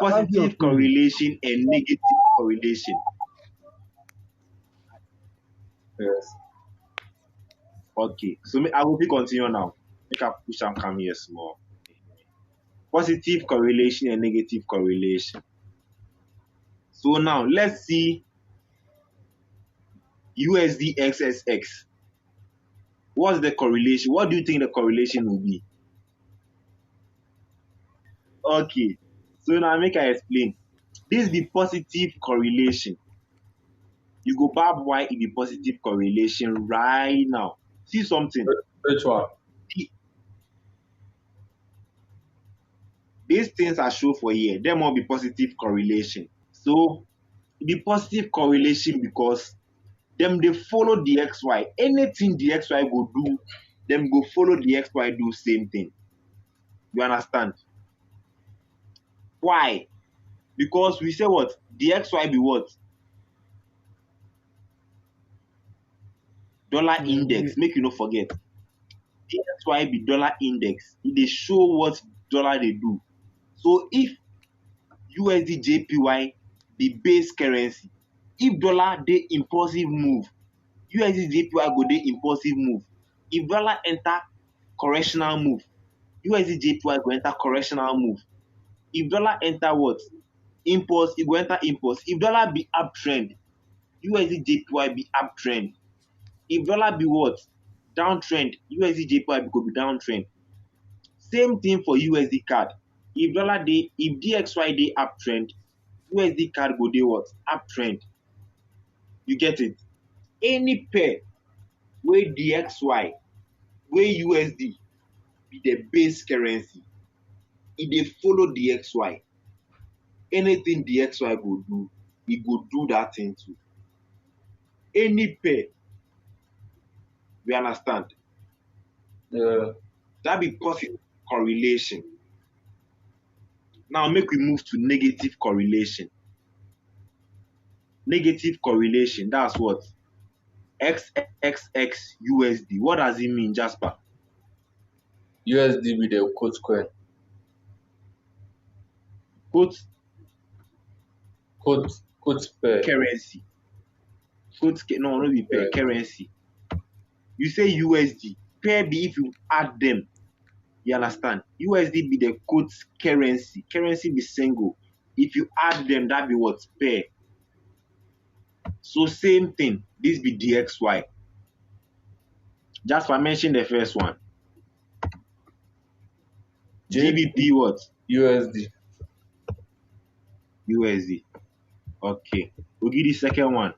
positive correlation and negative correlation. Yes. Okay, so I will be continue now. Make I push and come here small. Positive correlation and negative correlation. So now let's see USD XSX. What's the correlation? What do you think the correlation will be? Okay, so now make I explain. This be positive correlation. You go back why it be positive correlation right now. See something. Which one? These things are shown for here. There must be positive correlation. So the positive correlation because them they follow the XY. Anything the XY go do, them go follow the XY do same thing. You understand? Why? Because we say what? The XY be what? Dollar index. Make you not forget. The XY be dollar index. They show what dollar they do. So if USD JPY the base currency, if dollar dey impulsive move, USD JPY go dey impulsive move. If dollar enter correctional move, USD JPY go enter correctional move. If dollar enter what? Impulse, e go enter impulse. If dollar be uptrend, USD JPY be uptrend. If dollar be what? Downtrend, USD JPY go be downtrend. Same thing for USD card. If dollar dey, if DXY dey uptrend, USD card go dey what? Uptrend. You get it? Any pair wey DXY, wey USD be the base currency, e dey follow DXY. Anything DXY go do, e go do that thing too. Any pair, you understand? Yeah. That be positive correlation. Now make we move to negative correlation. Negative correlation, that's what? XXX USD. What does it mean, Jasper? USD be the quote coin. Quote Pair. currency. No be pair, Yeah. currency. You say USD. Pair be if you add them. You understand? USD be the quote currency. Currency be single. If you add them, that be what? Pair. So same thing. This be DXY. Just for mention the first one. GBP what? USD. USD. Okay. We'll give the second one.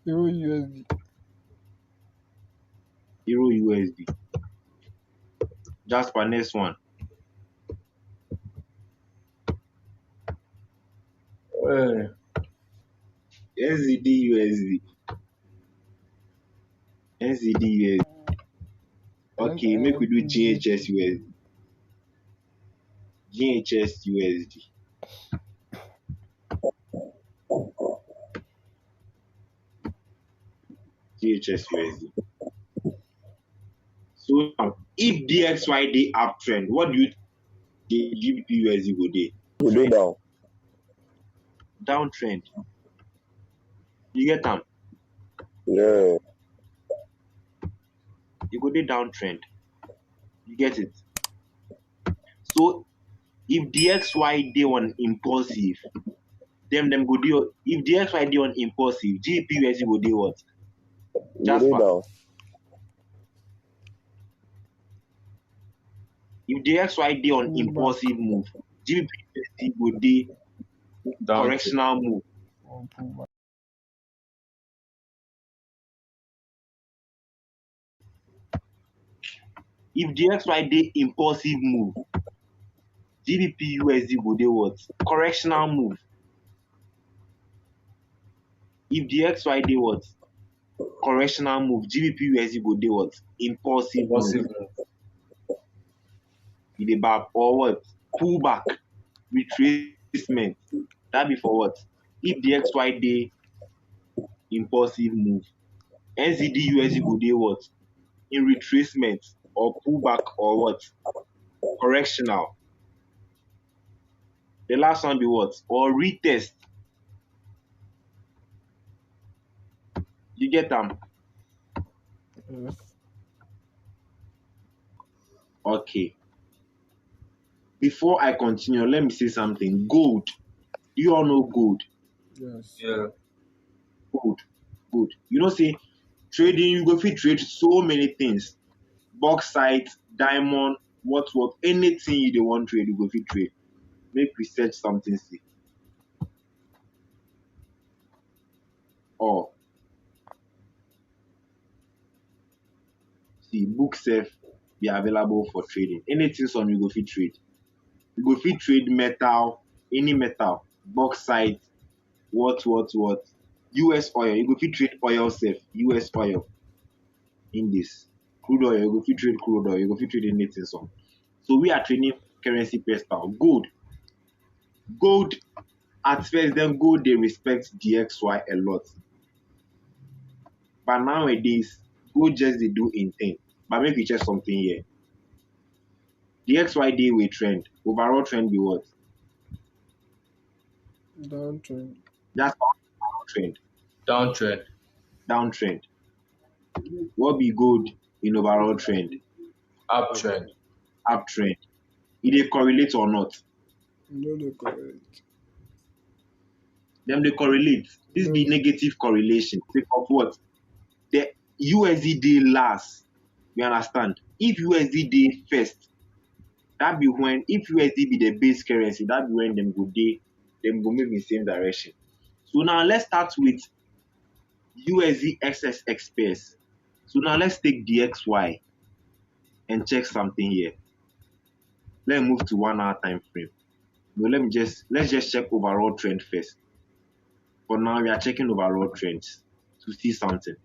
Euro USD. Euro USD. Just for next one. NZD USD. NZD USD. Okay, make we do GHS USD. GHS USD. GHS USD. So now, if DXY dey uptrend, what do you the GBP USD go dey? Go dey down. Downtrend. You get am? Yeah. You go dey downtrend. You get it? So if DXY dey on impulsive, them go dey. If DXY dey on impulsive, GBP USD go dey what? Go dey down. If DXY dey on impulsive move, GBP USD go dey correctional move. If DXY dey impulsive move, GBP USD go dey what? Correctional move. If DXY dey what? Correctional move, GBP USD go dey what? Impulsive move. E dey back or what? Pullback, retracement. That be for what? If DXY dey impulsive move, NZD USD go dey what? In retracement or pullback or what? Correctional. The last one be what? Or retest. You get them? Yes. Okay. Before I continue, let me say something. Gold. You all know gold. Yes. Yeah. Gold. Good. You know, say trading, you go fit trade so many things. Bauxite, diamond, what, anything you dey want trade, you go fit trade. Make we search something see. Or see, book sef be available for trading. Anything some you go fit trade. You go fit trade metal, any metal, bauxite, what. US oil, you go fit trade oil sef, US oil in this. Crude oil, you go fit trade crude oil, you go fit trade anything some. So we are trading currency per style. Gold. Gold at first, then gold they respect DXY a lot. But nowadays, gold just they do intent. But make we check something here. DXY day will trend. Overall trend be what? Downtrend. That's overall trend. Downtrend. Downtrend. What be gold in overall trend? Uptrend. Uptrend. It they correlate or not? No, they correct. Them they correlate. This be negative correlation. Think of what? The USD day last. You understand? If USD day first, that be when, if USD be the base currency, that be when them go move in the same direction. So now let's start with USD XS Express. So now let's take DXY and check something here. Let's move to 1 hour time frame. No, let's just check overall trend first. For now, we are checking overall trends to see something.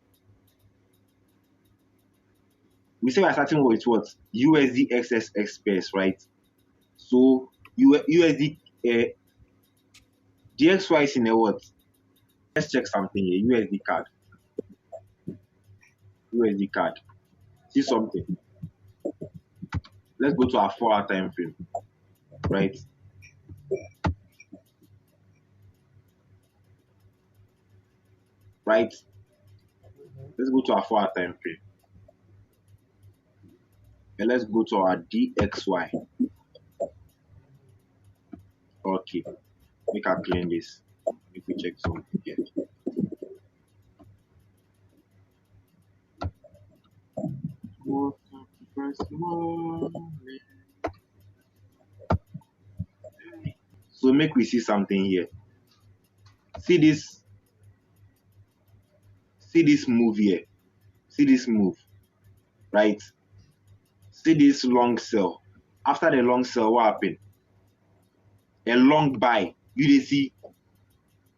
We say we are starting with what? USD XS Express, right? So USD DXY is in a what? Let's check something here. USD card. USD card. See something. Let's go to our 4 hour time frame. Right? Right? Let's go to our 4 hour time frame. And let's go to our DXY. Okay. Make I clean this. If we check something here. So make we see something here. See this move here. See this move. Right? See this long sell. After the long sell, what happened? A long buy. You dey see?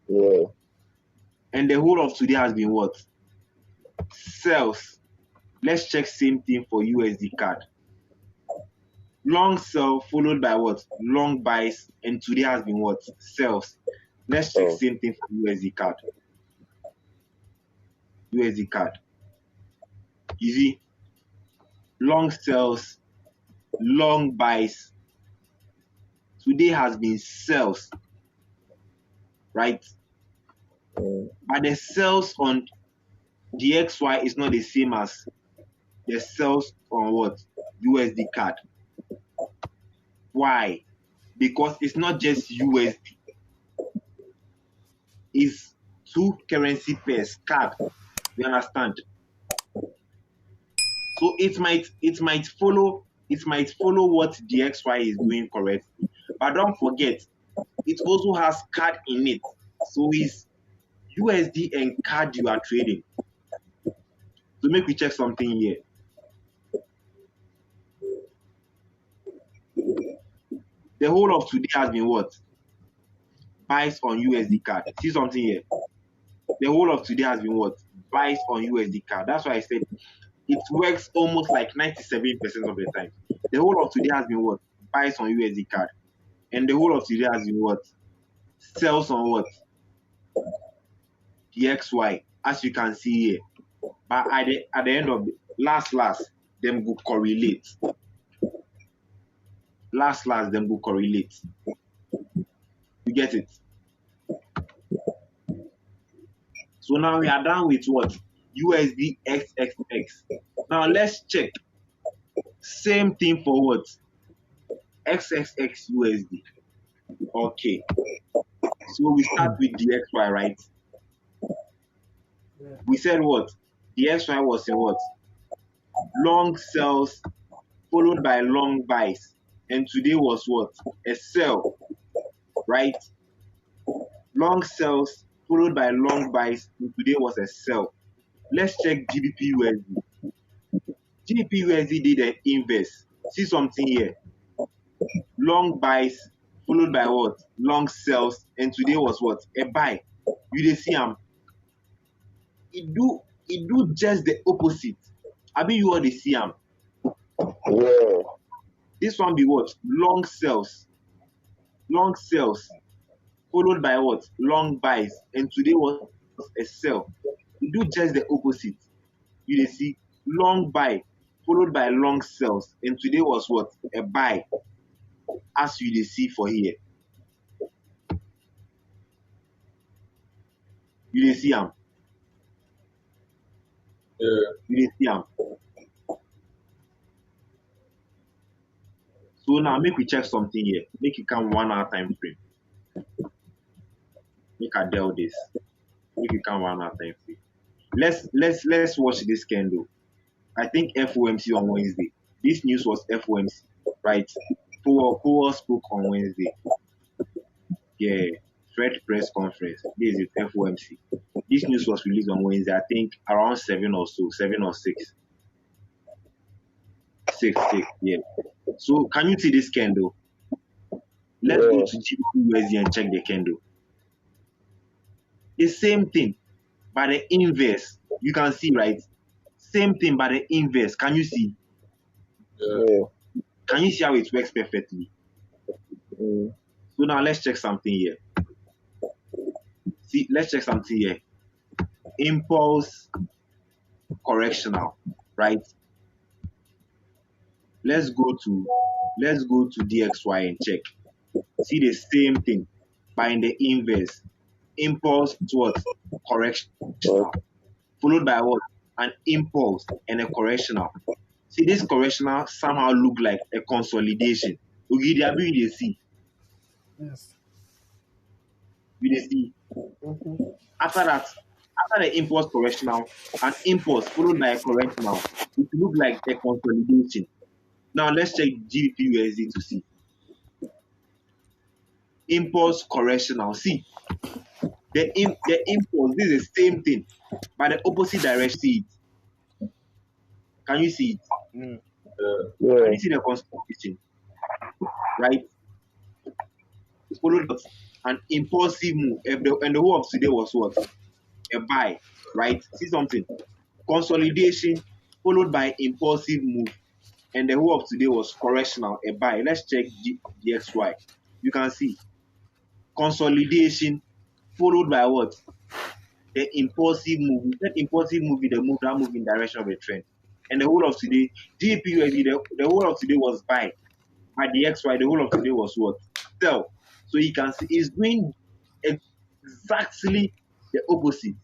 Yeah. And the whole of today has been what? Sells. Let's check same thing for USD card. Long sell followed by what? Long buys, and today has been what? Sells. Let's check same thing for USD card. USD card. You see? Long sells, long buys. Today has been sells. Right? But the sales on DXY is not the same as the sales on what? USD card. Why? Because it's not just USD. It's two currency pairs card. You understand? So it might follow what DXY is doing correctly. But don't forget, it also has card in it. So it's USD and card you are trading. So make we check something here. The whole of today has been what? Buys on USD card. See something here. The whole of today has been what? Buys on USD card. That's why I said it works almost like 97% of the time. The whole of today has been what? Buys on USD card. And the whole of today has been what? Sells on what? DXY, as you can see here. But at the end of the last, them go correlate. Last, them go correlate. You get it? So now we are done with what? USD XXX. Now let's check. Same thing for what? XXX USD. Okay. So we start with the XY, right? Yeah. We said what? The XY was in what? Long sells followed by long buys. And today was what? A sell, right? Long sells followed by long buys. And today was a sell. Let's check GBP USD. GBP USD did an inverse. See something here. Long buys followed by what? Long sells. And today was what? A buy. You dey see am. It do just the opposite. I mean, you all dey see am. Yeah. This one be what? Long sells. Long sells followed by what? Long buys. And today was a sell. It do just the opposite. You dey see long buy followed by long sells. And today was what? A buy. As you dey see for here. You dey see am. Yeah. You dey see am. So now make we check something here. Make you count 1 hour time frame. Make I deal this. Make you count 1 hour time frame. Let's watch this candle. I think FOMC on Wednesday. This news was FOMC, right? Powell spoke on Wednesday. Yeah, Fed press conference. This is FOMC. This news was released on Wednesday. I think around 7 or so, 7 or 6. 6, yeah. So can you see this candle? Let's go to GBP and check the candle. The same thing, but the inverse. You can see, right? Same thing, but the inverse. Can you see? Yeah. Can you see how it works perfectly? Mm. So now let's check something here. See, let's check something here. Impulse correctional, right? Let's go to DXY and check. See the same thing, but in the inverse. Impulse to what? Correctional. Followed by what? An impulse and a correctional. See, this correctional somehow look like a consolidation. You dey see. Yes. You dey see. Mm-hmm. After the impulse correctional, an impulse followed by a correctional, it look like a consolidation. Now let's check GBP USD to see. Impulse correctional. See, the impulse, this is the same thing, but the opposite direction. See it. Can you see it? Mm. Yeah. Can you see the consolidation? Right? Followed by an impulsive move. And the whole of today was what? A buy. Right? See something? Consolidation followed by impulsive move. And the whole of today was correctional, a buy. Let's check DXY. You can see consolidation followed by what? The impulsive move. That impulsive move is the move that move in direction of a trend. And the whole of today, GPUSD, the whole of today was buy. At the XY, the whole of today was what? Sell. So you can see it's doing exactly the opposite.